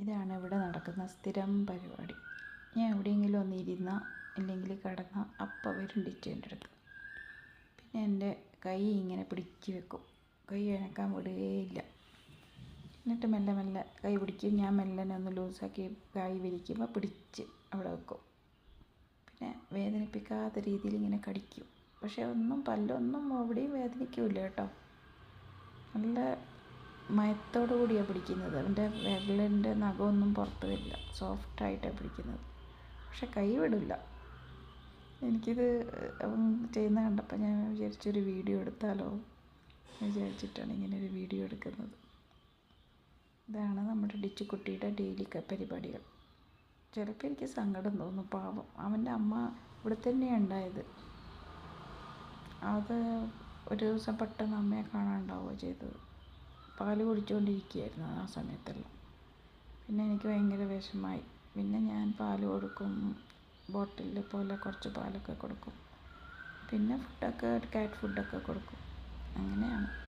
ഇതാണ് ഇവിടെ നടക്കുന്ന സ്ഥിരം പരിപാടി. ഞാൻ എവിടെയെങ്കിലും ഒന്ന് ഇരുന്നാൽ അല്ലെങ്കിൽ കിടന്നാൽ അപ്പം വരും ഡിച്ചു എൻ്റെ അടുത്ത്. പിന്നെ എൻ്റെ കൈ ഇങ്ങനെ പിടിച്ച് വെക്കും, കൈ അനക്കാൻ വിടുകയില്ല. എന്നിട്ട് മെല്ലെ മെല്ലെ കൈ പിടിക്കും, ഞാൻ മെല്ലനെ ഒന്ന് ലൂസാക്കി കൈ വിരിക്കുമ്പോൾ പിടിച്ച് അവിടെ വെക്കും. പിന്നെ വേദനിപ്പിക്കാത്ത രീതിയിൽ ഇങ്ങനെ കടിക്കും. പക്ഷേ പല്ലൊന്നും എവിടെയും വേദനിക്കില്ല കേട്ടോ. നല്ല മയത്തോടു കൂടിയാണ് പിടിക്കുന്നത്. അവൻ്റെ വിരലിൻ്റെ നഖമൊന്നും പുറത്ത് വരില്ല, സോഫ്റ്റായിട്ടാണ് പിടിക്കുന്നത്. പക്ഷെ കൈ വിടില്ല. എനിക്കിത് അവൻ ചെയ്യുന്ന കണ്ടപ്പോൾ ഞാൻ വിചാരിച്ചൊരു വീഡിയോ എടുത്താലോ വിചാരിച്ചിട്ടാണ് ഇങ്ങനെ ഒരു വീഡിയോ എടുക്കുന്നത്. ഇതാണ് നമ്മുടെ ഡിച്ചുക്കുട്ടിയുടെ ഡെയിലി പരിപാടികൾ. ചിലപ്പോൾ എനിക്ക് സങ്കടം തോന്നും, പാവം. അവൻ്റെ അമ്മ ഇവിടെ തന്നെയാണ് ഉണ്ടായത്. അത് ഒരു ദിവസം പെട്ടെന്ന് അമ്മയെ കാണാണ്ടാവുകയാണ് ചെയ്തത്. പാല് കുടിച്ചുകൊണ്ടിരിക്കുകയായിരുന്നു ആ സമയത്തെല്ലാം. പിന്നെ എനിക്ക് ഭയങ്കര വിഷമമായി. പിന്നെ ഞാൻ പാല് കൊടുക്കും, ബോട്ടിലിൽ പോലെ കുറച്ച് പാലൊക്കെ കൊടുക്കും. പിന്നെ ഫുഡൊക്കെ കാറ്റ് ഫുഡൊക്കെ കൊടുക്കും. അങ്ങനെയാണ്.